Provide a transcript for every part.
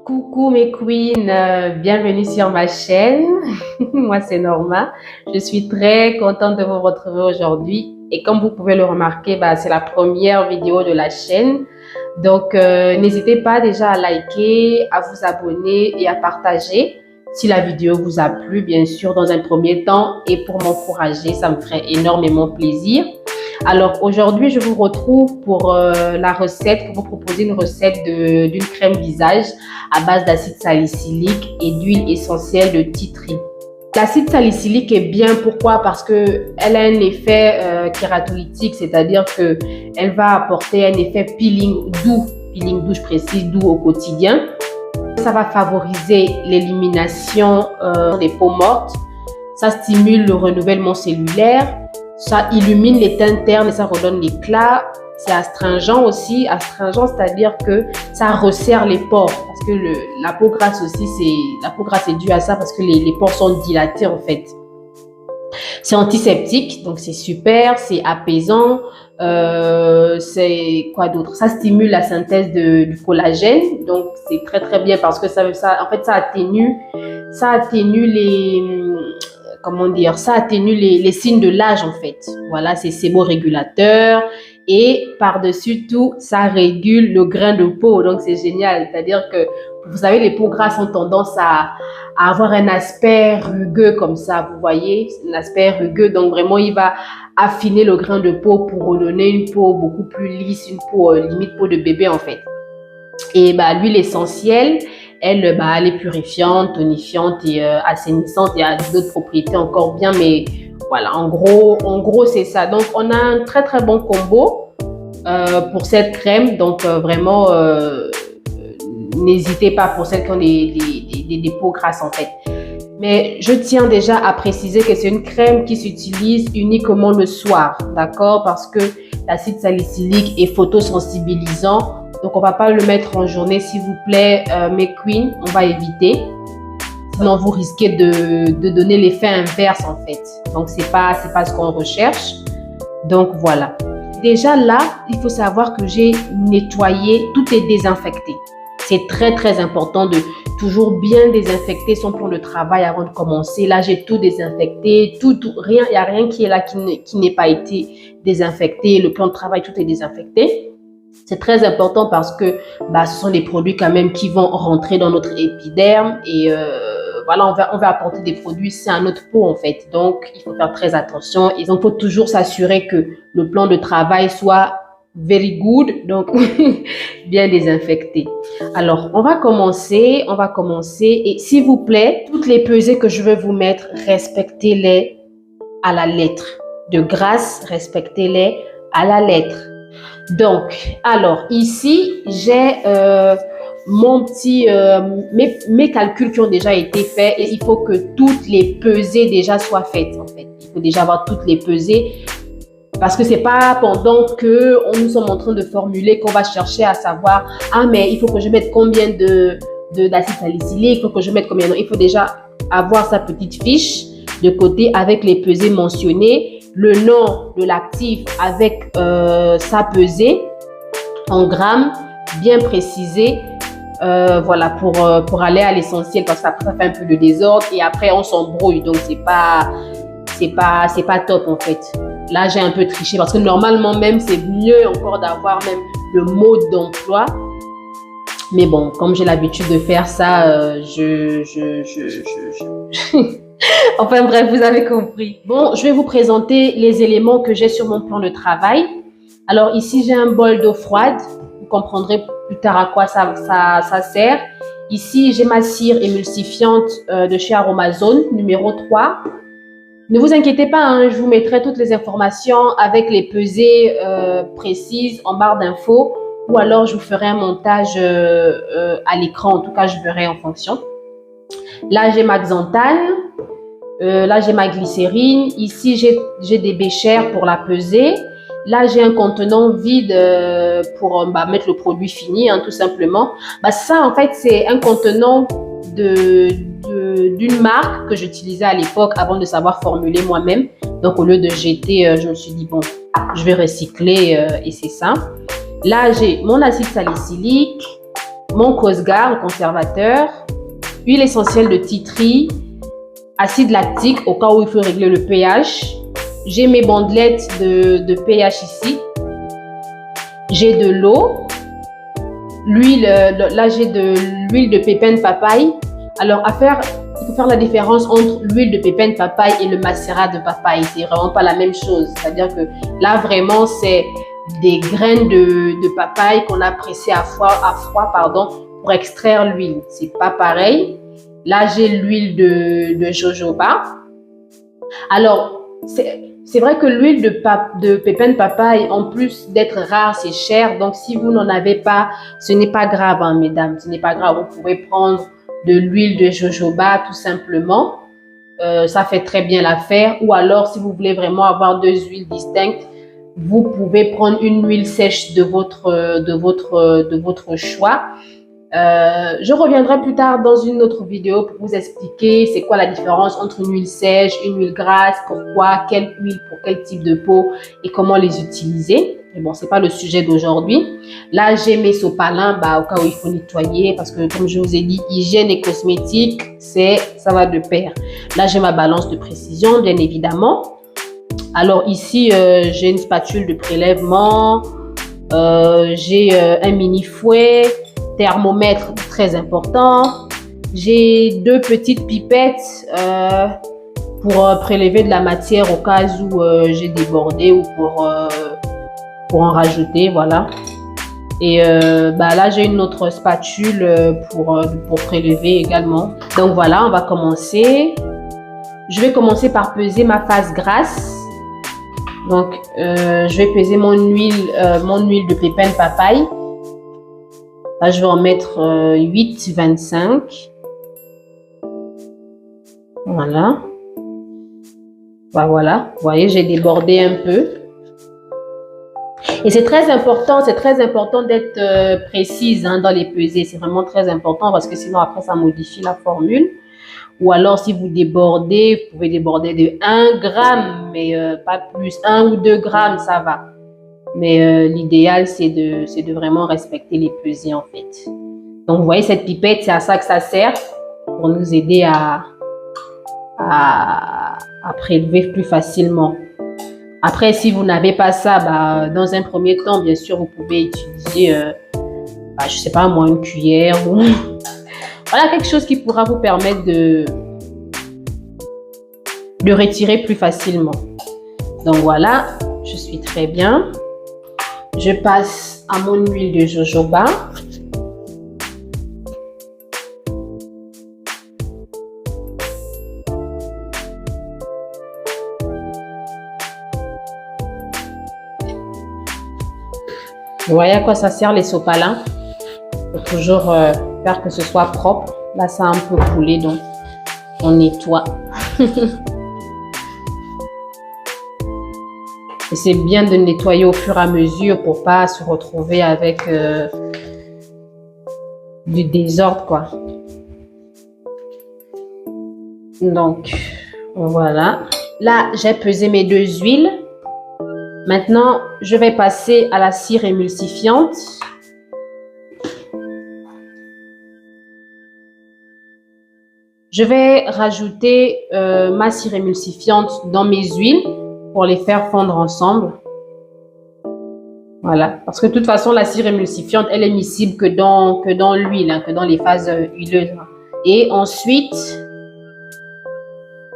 Coucou mes queens, bienvenue sur ma chaîne. Moi c'est Norma. Je suis très contente de vous retrouver aujourd'hui. Et comme vous pouvez le remarquer, c'est la première vidéo de la chaîne. Donc n'hésitez pas déjà à liker, à vous abonner et à partager si la vidéo vous a plu, bien sûr, dans un premier temps. Et pour m'encourager, ça me ferait énormément plaisir. Alors aujourd'hui, je vous retrouve pour la recette, pour vous proposer une recette d'une crème visage à base d'acide salicylique et d'huile essentielle de tea tree. L'acide salicylique est bien, pourquoi? Parce qu'elle a un effet kératolytique, c'est-à-dire qu'elle va apporter un effet peeling doux, je précise, doux au quotidien. Ça va favoriser l'élimination des peaux mortes, ça stimule le renouvellement cellulaire, ça illumine les teintes internes et ça redonne l'éclat. C'est astringent aussi, c'est-à-dire que ça resserre les pores parce que la peau grasse aussi, la peau grasse est due à ça parce que les pores sont dilatés en fait. C'est antiseptique, donc c'est super, c'est apaisant, c'est quoi d'autre? Ça stimule la synthèse du collagène, donc c'est très très bien parce que ça atténue les signes de l'âge en fait. Voilà, c'est séborégulateur et par-dessus tout, ça régule le grain de peau, donc c'est génial. C'est-à-dire que, vous savez, les peaux grasses ont tendance à avoir un aspect rugueux comme ça, vous voyez, un aspect rugueux, donc vraiment il va affiner le grain de peau pour redonner une peau beaucoup plus lisse, une peau limite peau de bébé en fait. Et l'huile essentielle, elle est purifiante, tonifiante et assainissante. Il y a d'autres propriétés encore bien, mais voilà, en gros c'est ça. Donc on a un très très bon combo pour cette crème. Donc vraiment, n'hésitez pas pour celles qui ont des peaux grasses en fait. Mais je tiens déjà à préciser que c'est une crème qui s'utilise uniquement le soir, d'accord? Parce que l'acide salicylique est photosensibilisant. Donc, on ne va pas le mettre en journée, s'il vous plaît, mes queens, on va éviter. Sinon, vous risquez de donner l'effet inverse, en fait. Donc, c'est pas ce qu'on recherche. Donc, voilà. Déjà, là, il faut savoir que j'ai nettoyé, tout est désinfecté. C'est très, très important de toujours bien désinfecter son plan de travail avant de commencer. Là, j'ai tout désinfecté, rien, il n'y a rien qui est là qui n'ait pas été désinfecté. Le plan de travail, tout est désinfecté. C'est très important parce que ce sont des produits quand même qui vont rentrer dans notre épiderme et voilà, on va apporter des produits sains à notre peau en fait. Donc, il faut faire très attention et donc, il faut toujours s'assurer que le plan de travail soit very good, donc bien désinfecté. Alors, on va commencer et s'il vous plaît, toutes les pesées que je vais vous mettre, respectez-les à la lettre. De grâce, respectez-les à la lettre. Donc, alors ici, j'ai mes calculs qui ont déjà été faits et il faut que toutes les pesées déjà soient faites en fait. Il faut déjà avoir toutes les pesées parce que c'est pas pendant que nous sommes en train de formuler qu'on va chercher à savoir mais il faut que je mette combien d'acide salicylique, il faut que je mette combien. Non, il faut déjà avoir sa petite fiche de côté avec les pesées mentionnées, le nom de l'actif avec sa pesée en grammes bien précisé, voilà, pour aller à l'essentiel parce qu'après ça fait un peu de désordre et après on s'embrouille, donc c'est pas top en fait. Là j'ai un peu triché parce que normalement même c'est mieux encore d'avoir même le mode d'emploi, mais bon, comme j'ai l'habitude de faire ça, enfin bref, vous avez compris. Bon, je vais vous présenter les éléments que j'ai sur mon plan de travail. Alors ici, j'ai un bol d'eau froide. Vous comprendrez plus tard à quoi ça sert. Ici, j'ai ma cire émulsifiante de chez Aromazone, numéro 3. Ne vous inquiétez pas, je vous mettrai toutes les informations avec les pesées précises en barre d'infos ou alors je vous ferai un montage à l'écran. En tout cas, je verrai en fonction. Là, j'ai ma xanthane. Là, j'ai ma glycérine. Ici, j'ai des béchères pour la peser. Là, j'ai un contenant vide pour mettre le produit fini, tout simplement. Ça, en fait, c'est un contenant d'une marque que j'utilisais à l'époque avant de savoir formuler moi-même. Donc, au lieu de jeter, je me suis dit, bon, je vais recycler et c'est ça. Là, j'ai mon acide salicylique. mon Cosgar, le conservateur, huile essentielle de tea tree, acide lactique au cas où il faut régler le pH. J'ai mes bandelettes de pH ici. J'ai de l'eau. L'huile, là j'ai de l'huile de pépins de papaye. Alors il faut faire la différence entre l'huile de pépins de papaye et le macérat de papaye. C'est vraiment pas la même chose. C'est-à-dire que là vraiment c'est des graines de papaye qu'on a pressées à froid pour extraire l'huile. C'est pas pareil. Là j'ai l'huile de jojoba. Alors c'est vrai que l'huile de pépins de papaye, en plus d'être rare, c'est cher. Donc, si vous n'en avez pas, ce n'est pas grave, hein, mesdames. Ce n'est pas grave. Vous pouvez prendre de l'huile de jojoba, tout simplement. Ça fait très bien l'affaire. Ou alors, si vous voulez vraiment avoir deux huiles distinctes, vous pouvez prendre une huile sèche de votre choix. Je reviendrai plus tard dans une autre vidéo pour vous expliquer c'est quoi la différence entre une huile sèche, une huile grasse, pourquoi, quelle huile pour quel type de peau et comment les utiliser. Mais bon, c'est pas le sujet d'aujourd'hui. Là, j'ai mes sopalins au cas où il faut nettoyer parce que comme je vous ai dit, hygiène et cosmétique, ça va de pair. Là, j'ai ma balance de précision, bien évidemment. Alors ici, j'ai une spatule de prélèvement, j'ai un mini fouet, thermomètre très important. J'ai deux petites pipettes pour prélever de la matière au cas où j'ai débordé ou pour en rajouter, voilà. Et là, j'ai une autre spatule pour prélever également. Donc voilà, on va commencer. Je vais commencer par peser ma face grasse. Donc, je vais peser mon huile de pépins de papaye. Là, je vais en mettre 8,25. Voilà. Voilà. Vous voyez, j'ai débordé un peu. Et c'est très important d'être précise dans les pesées. C'est vraiment très important parce que sinon, après, ça modifie la formule. Ou alors, si vous débordez, vous pouvez déborder de 1 gramme, mais pas plus. 1 ou 2 grammes, ça va. Mais l'idéal, c'est de vraiment respecter les pesées, en fait. Donc, vous voyez, cette pipette, c'est à ça que ça sert, pour nous aider à prélever plus facilement. Après, si vous n'avez pas ça, dans un premier temps, bien sûr, vous pouvez utiliser, je sais pas moi, une cuillère ou... Voilà, quelque chose qui pourra vous permettre de retirer plus facilement. Donc voilà, je suis très bien. Je passe à mon huile de jojoba. Vous voyez à quoi ça sert les sopalins? Il faut toujours faire que ce soit propre. Là, ça a un peu coulé, donc on nettoie. Et c'est bien de nettoyer au fur et à mesure pour pas se retrouver avec du désordre, quoi. Donc, voilà. Là, j'ai pesé mes deux huiles. Maintenant, je vais passer à la cire émulsifiante. Je vais rajouter ma cire émulsifiante dans mes huiles pour les faire fondre ensemble. Voilà, parce que de toute façon, la cire émulsifiante, elle est miscible que dans l'huile, que dans les phases huileuses. Et ensuite,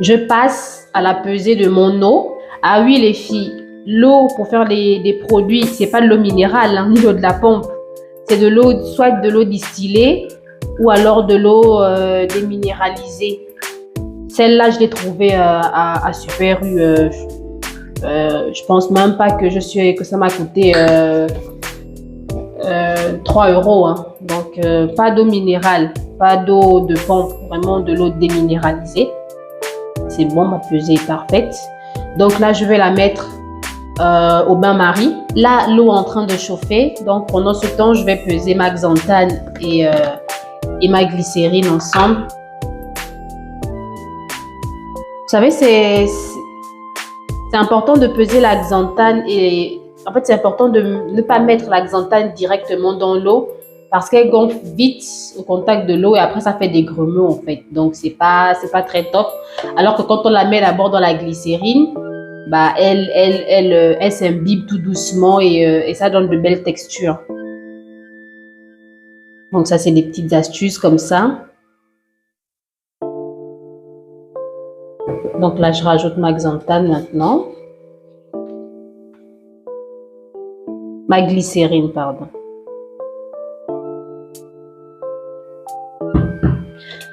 je passe à la pesée de mon eau. Ah oui, les filles, l'eau pour faire des produits, c'est pas de l'eau minérale, ni l'eau de la pompe. C'est de l'eau, soit de l'eau distillée ou alors de l'eau déminéralisée. Celle-là, je l'ai trouvée à Super U. Je pense même pas que ça m'a coûté 3 €. Hein. Donc, pas d'eau minérale, pas d'eau de pompe, vraiment de l'eau déminéralisée. C'est bon, ma pesée est parfaite. Donc là, je vais la mettre au bain-marie. Là, l'eau est en train de chauffer. Donc, pendant ce temps, je vais peser ma xanthane et ma glycérine ensemble. Vous savez, c'est important de peser la xanthane et en fait, c'est important de ne pas mettre la xanthane directement dans l'eau parce qu'elle gonfle vite au contact de l'eau et après ça fait des grumeaux en fait. Donc c'est pas très top. Alors que quand on la met d'abord dans la glycérine, bah elle s'imbibe tout doucement et ça donne de belles textures. Donc ça c'est des petites astuces comme ça. Donc là je rajoute ma xanthane maintenant. Ma glycérine, pardon.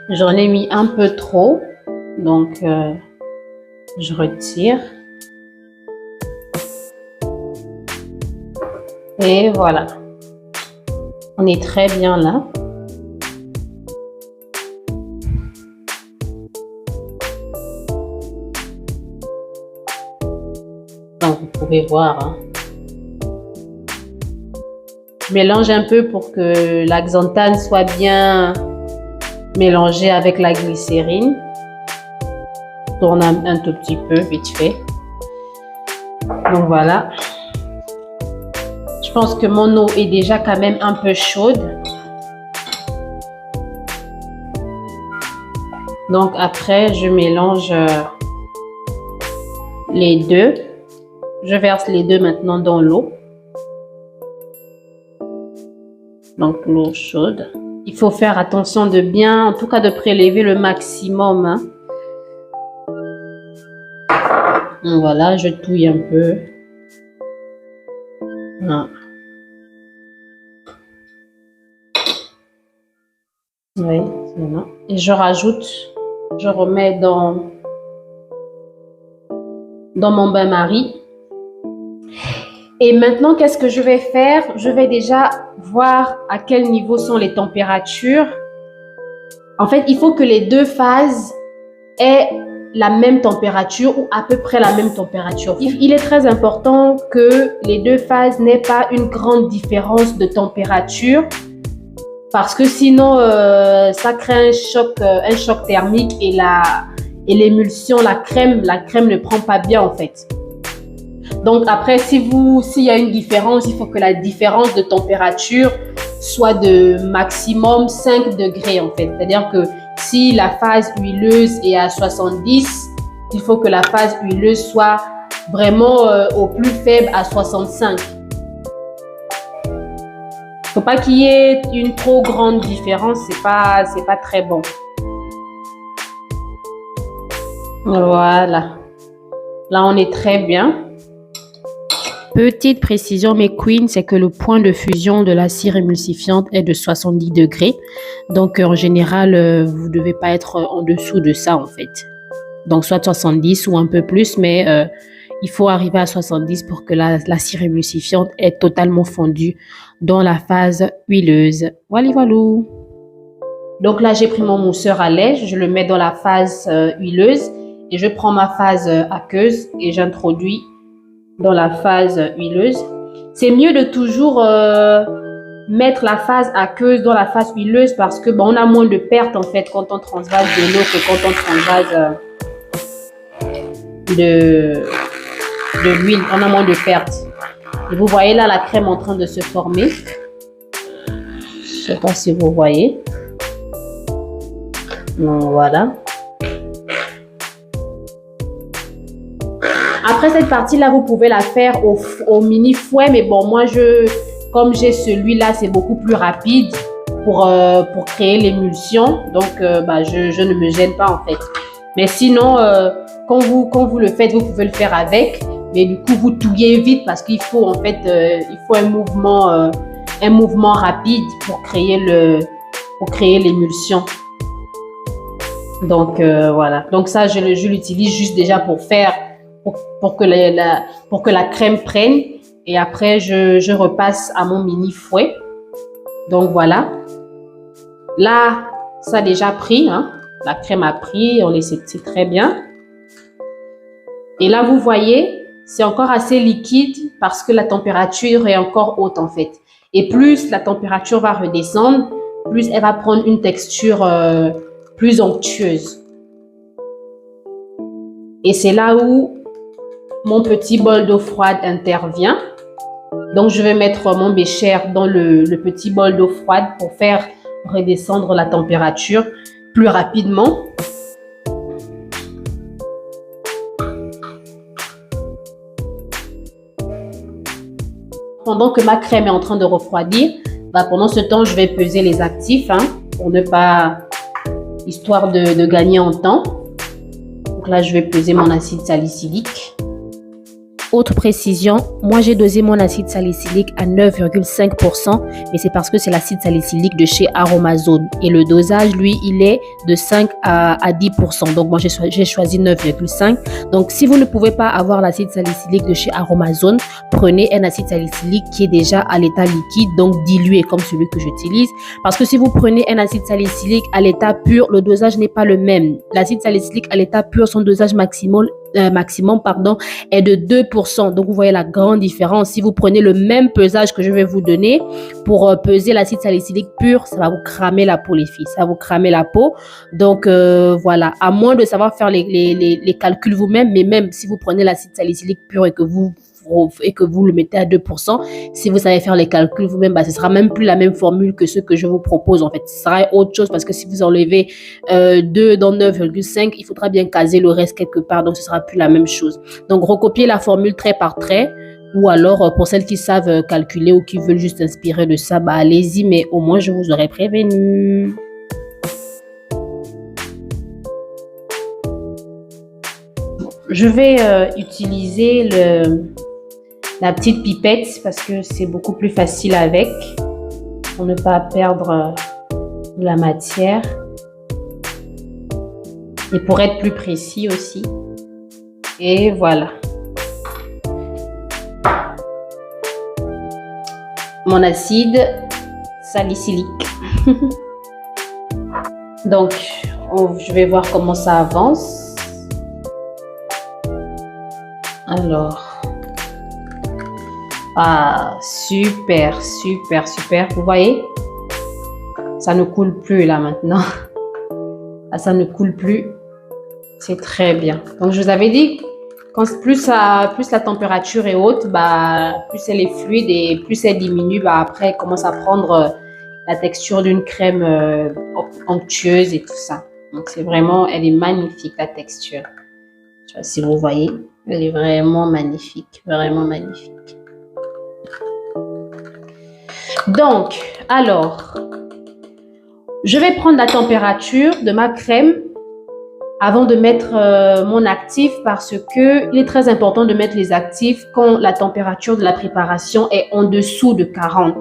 J'en ai mis un peu trop, donc je retire. Et voilà. On est très bien là. Donc vous pouvez voir. Hein. Je mélange un peu pour que la xanthane soit bien mélangée avec la glycérine. Tourne un tout petit peu, vite fait. Donc voilà. Je pense que mon eau est déjà quand même un peu chaude. Donc après, je mélange les deux. Je verse les deux maintenant dans l'eau. Donc l'eau chaude. Il faut faire attention de bien, en tout cas de prélever le maximum. Hein. Donc voilà, je touille un peu. Voilà. Oui, c'est bon. Et je rajoute, je remets dans mon bain-marie. Et maintenant, qu'est-ce que je vais faire? Je vais déjà voir à quel niveau sont les températures. En fait, il faut que les deux phases aient la même température ou à peu près la même température. Il est très important que les deux phases n'aient pas une grande différence de température parce que sinon, ça crée un choc thermique et l'émulsion, la crème ne prend pas bien en fait. Donc après, s'il y a une différence, il faut que la différence de température soit de maximum 5 degrés en fait. C'est-à-dire que si la phase huileuse est à 70, il faut que la phase huileuse soit vraiment au plus faible à 65. Il ne faut pas qu'il y ait une trop grande différence, c'est pas très bon. Voilà. Là, on est très bien. Petite précision, mes queens, c'est que le point de fusion de la cire émulsifiante est de 70 degrés. Donc, en général, vous ne devez pas être en dessous de ça, en fait. Donc, soit 70 ou un peu plus, mais il faut arriver à 70 pour que la cire émulsifiante est totalement fondue dans la phase huileuse. Voilà, voilà. Donc là, j'ai pris mon mousseur à lait, je le mets dans la phase huileuse et je prends ma phase aqueuse et j'introduis dans la phase huileuse. C'est mieux de toujours mettre la phase aqueuse dans la phase huileuse parce que on a moins de pertes en fait quand on transvase de l'eau que quand on transvase de l'huile. On a moins de pertes. Et vous voyez là la crème en train de se former. Je ne sais pas si vous voyez. Donc voilà. Après cette partie-là, vous pouvez la faire au mini fouet. Mais bon, moi, comme j'ai celui-là, c'est beaucoup plus rapide pour créer l'émulsion. Donc, je ne me gêne pas en fait. Mais sinon, quand vous le faites, vous pouvez le faire avec. Mais du coup, vous touillez vite parce qu'il faut en fait il faut un mouvement rapide pour créer l'émulsion. Donc, voilà. Donc ça, je l'utilise juste déjà pour que la crème prenne et après je repasse à mon mini fouet. Donc voilà, là ça a déjà pris, hein? La crème a pris, c'est très bien. Et là vous voyez, c'est encore assez liquide parce que la température est encore haute en fait. Et plus la température va redescendre, plus elle va prendre une texture plus onctueuse. Et c'est là où mon petit bol d'eau froide intervient. Donc, je vais mettre mon bécher dans le petit bol d'eau froide pour faire redescendre la température plus rapidement. Pendant que ma crème est en train de refroidir, pendant ce temps, je vais peser les actifs pour ne pas, histoire de gagner en temps. Donc là, je vais peser mon acide salicylique. Autre précision, moi j'ai dosé mon acide salicylique à 9,5%, mais c'est parce que c'est l'acide salicylique de chez Aromazone. Et le dosage, lui, il est de 5 à 10%. Donc moi j'ai choisi 9,5. Donc si vous ne pouvez pas avoir l'acide salicylique de chez Aromazone, prenez un acide salicylique qui est déjà à l'état liquide, donc dilué comme celui que j'utilise. Parce que si vous prenez un acide salicylique à l'état pur, le dosage n'est pas le même. L'acide salicylique à l'état pur, son dosage maximum est de 2%. Donc, vous voyez la grande différence. Si vous prenez le même pesage que je vais vous donner pour peser l'acide salicylique pur, ça va vous cramer la peau, les filles. Ça va vous cramer la peau. Donc, voilà. À moins de savoir faire les calculs vous-même, mais même si vous prenez l'acide salicylique pur et que vous le mettez à 2%, si vous savez faire les calculs vous-même, ce sera même plus la même formule que ce que je vous propose en fait. Ce sera autre chose parce que si vous enlevez 2 dans 9,5, il faudra bien caser le reste quelque part, donc ce sera plus la même chose. Donc recopiez la formule trait par trait, ou alors pour celles qui savent calculer ou qui veulent juste inspirer de ça, allez-y, mais au moins je vous aurais prévenu. Je vais utiliser la petite pipette parce que c'est beaucoup plus facile avec, pour ne pas perdre de la matière et pour être plus précis aussi. Et voilà. Mon acide salicylique. Donc, je vais voir comment ça avance. Alors... Ah, super, super, super. Vous voyez? Ça ne coule plus là maintenant. Ah, ça ne coule plus. C'est très bien. Donc, je vous avais dit, plus la température est haute, plus elle est fluide et plus elle diminue, après, elle commence à prendre la texture d'une crème onctueuse et tout ça. Donc, c'est vraiment, elle est magnifique, la texture. Je sais pas si vous voyez, elle est vraiment magnifique, vraiment magnifique. Donc, alors, je vais prendre la température de ma crème avant de mettre mon actif parce que il est très important de mettre les actifs quand la température de la préparation est en dessous de 40.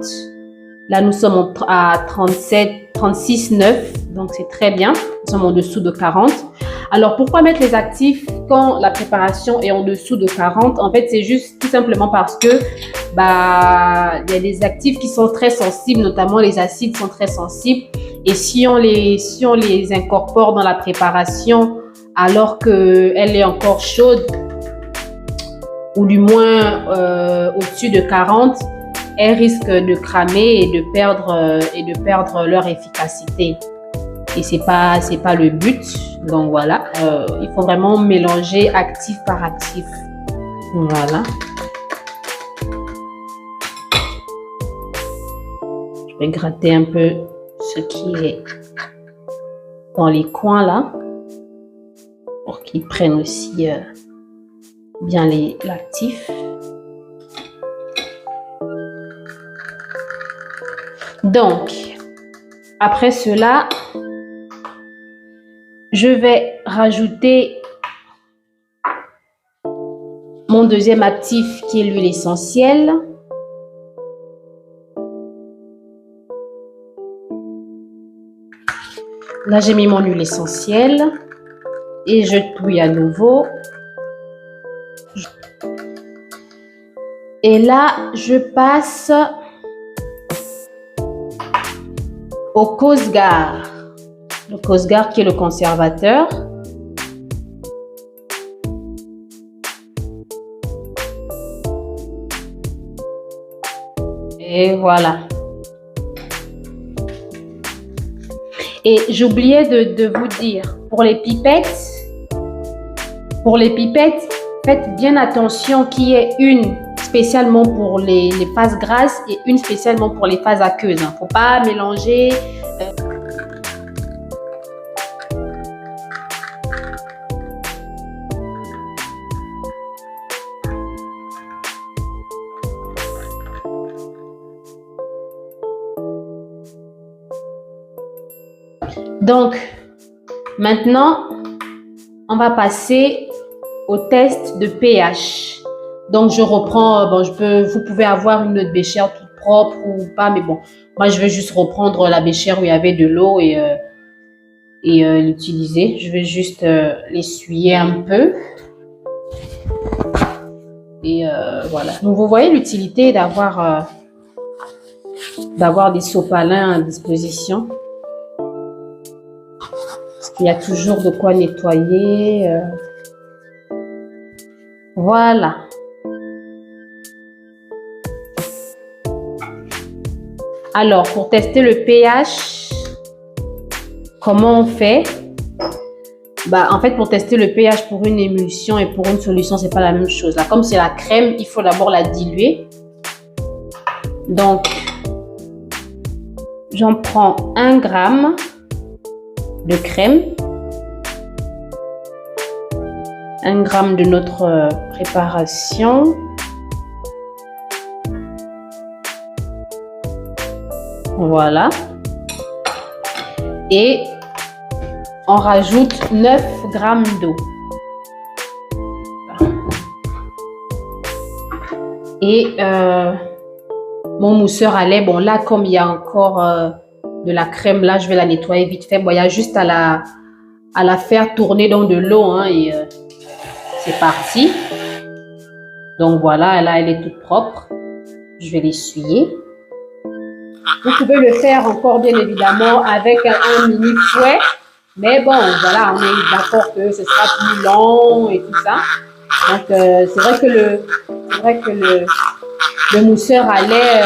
Là, nous sommes à 36,9, donc c'est très bien. Nous sommes en dessous de 40. Alors, pourquoi mettre les actifs quand la préparation est en dessous de 40? En fait, c'est juste tout simplement parce que il y a des actifs qui sont très sensibles, notamment les acides sont très sensibles. Et si on les incorpore dans la préparation alors qu'elle est encore chaude, ou du moins au-dessus de 40, elles risquent de cramer et de perdre leur efficacité. Et c'est pas le but. Donc voilà, il faut vraiment mélanger actif par actif. Voilà. Je vais gratter un peu ce qui est dans les coins là, pour qu'ils prennent aussi bien l'actif. Donc, après cela, je vais rajouter mon deuxième actif qui est l'huile essentielle. Là, j'ai mis mon huile essentielle et je touille à nouveau. Et là, je passe au Cosgar. Le Cosgar qui est le conservateur. Et voilà. Et j'oubliais de vous dire, pour les pipettes, faites bien attention qu'il y ait une spécialement pour les phases grasses et une spécialement pour les phases aqueuses. Il ne faut pas mélanger. Donc, maintenant, on va passer au test de pH. Donc, je reprends, vous pouvez avoir une autre béchère toute propre ou pas, mais bon, moi, je vais juste reprendre la béchère où il y avait de l'eau et l'utiliser. Je vais juste l'essuyer un peu. Et voilà. Donc, vous voyez l'utilité d'avoir des sopalins à disposition. Parce qu'il y a toujours de quoi nettoyer. Voilà. Alors, pour tester le pH, comment on fait? En fait, pour tester le pH pour une émulsion et pour une solution, c'est pas la même chose. Là, comme c'est la crème, il faut d'abord la diluer. Donc, j'en prends 1 gramme de crème. 1 gramme de notre préparation. Voilà. Et on rajoute 9 grammes d'eau. Et mon mousseur à lait, bon là, comme il y a encore de la crème, là, je vais la nettoyer vite fait. Bon, il y a juste à la faire tourner dans de l'eau, hein, et c'est parti. Donc voilà, là, elle est toute propre. Je vais l'essuyer. Vous pouvez le faire encore, bien évidemment, avec un mini fouet. Mais bon, voilà, on est d'accord que ce sera plus long et tout ça. Donc, c'est vrai que le mousseur à lait,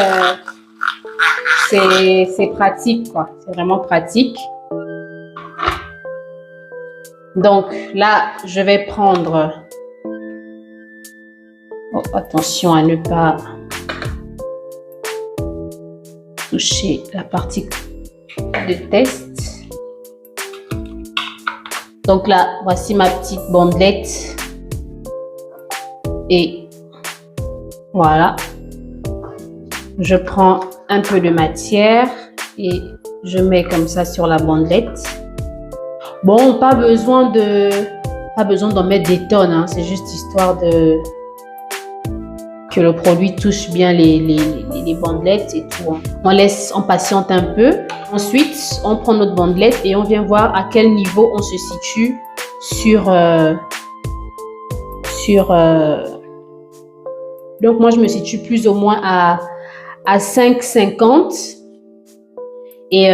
c'est pratique, quoi. C'est vraiment pratique. Donc, là, je vais prendre... Oh, attention à ne pas toucher la partie de test. Donc là, voici ma petite bandelette. Et voilà. Je prends un peu de matière et je mets comme ça sur la bandelette. Bon, pas besoin d'en mettre des tonnes, hein. C'est juste histoire que le produit touche bien les bandelettes et tout. On patiente un peu. Ensuite, on prend notre bandelette et on vient voir à quel niveau on se situe donc moi je me situe plus ou moins à 5,50 et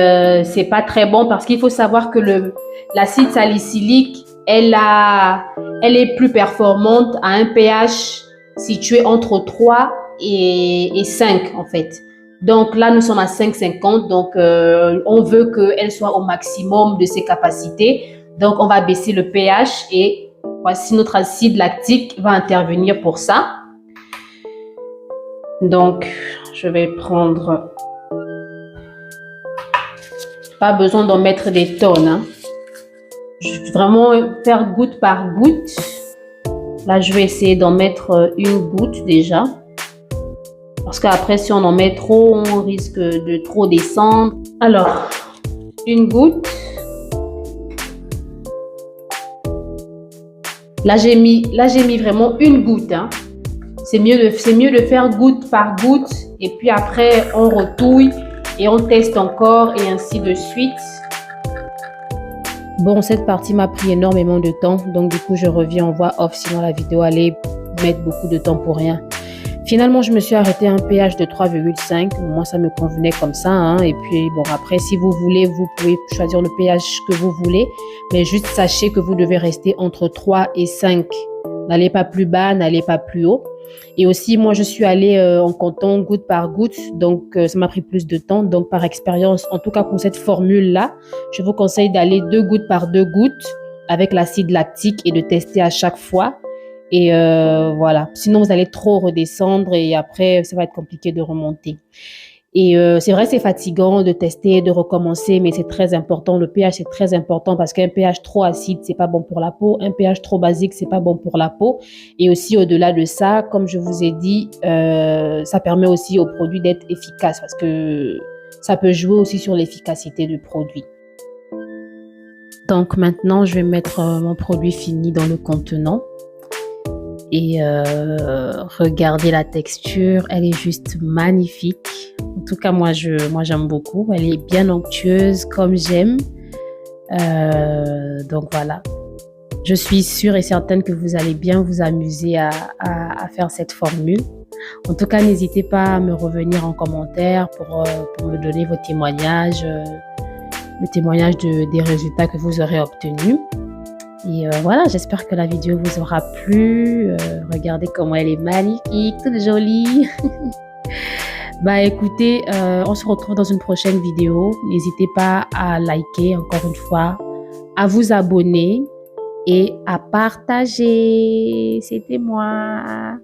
c'est pas très bon parce qu'il faut savoir que l'acide salicylique elle est plus performante à un pH situé entre 3 et 5 en fait. Donc là, nous sommes à 5,50. Donc, on veut qu'elle soit au maximum de ses capacités. Donc, on va baisser le pH et voici notre acide lactique va intervenir pour ça. Donc, je vais prendre... Pas besoin d'en mettre des tonnes, hein. Je vais vraiment faire goutte par goutte. Là, je vais essayer d'en mettre une goutte déjà. Parce qu'après, si on en met trop, on risque de trop descendre. Alors, une goutte. Là, j'ai mis vraiment une goutte, hein. C'est mieux de faire goutte par goutte. Et puis après, on retouille et on teste encore et ainsi de suite. Bon, cette partie m'a pris énormément de temps. Donc, du coup, je reviens en voix off. Sinon, la vidéo allait mettre beaucoup de temps pour rien. Finalement, je me suis arrêtée à un pH de 3,5. Moi, ça me convenait comme ça, hein. Et puis, bon, après, si vous voulez, vous pouvez choisir le pH que vous voulez. Mais juste sachez que vous devez rester entre 3 et 5. N'allez pas plus bas, n'allez pas plus haut. Et aussi, moi, je suis allée en comptant goutte par goutte. Donc, ça m'a pris plus de temps. Donc, par expérience, en tout cas pour cette formule-là, je vous conseille d'aller 2 gouttes par 2 gouttes avec l'acide lactique et de tester à chaque fois. Et voilà. Sinon, vous allez trop redescendre et après, ça va être compliqué de remonter. Et c'est vrai, c'est fatigant de tester, de recommencer, mais c'est très important. Le pH, c'est très important parce qu'un pH trop acide, c'est pas bon pour la peau. Un pH trop basique, c'est pas bon pour la peau. Et aussi, au-delà de ça, comme je vous ai dit, ça permet aussi au produit d'être efficace parce que ça peut jouer aussi sur l'efficacité du produit. Donc maintenant, je vais mettre mon produit fini dans le contenant. Et regardez la texture, elle est juste magnifique. En tout cas, moi j'aime beaucoup. Elle est bien onctueuse comme j'aime. Donc voilà. Je suis sûre et certaine que vous allez bien vous amuser à faire cette formule. En tout cas, n'hésitez pas à me revenir en commentaire pour me donner vos témoignages, le témoignage des résultats que vous aurez obtenus. Et voilà, j'espère que la vidéo vous aura plu. Regardez comment elle est magnifique, toute jolie. Bah écoutez, on se retrouve dans une prochaine vidéo. N'hésitez pas à liker encore une fois, à vous abonner et à partager. C'était moi.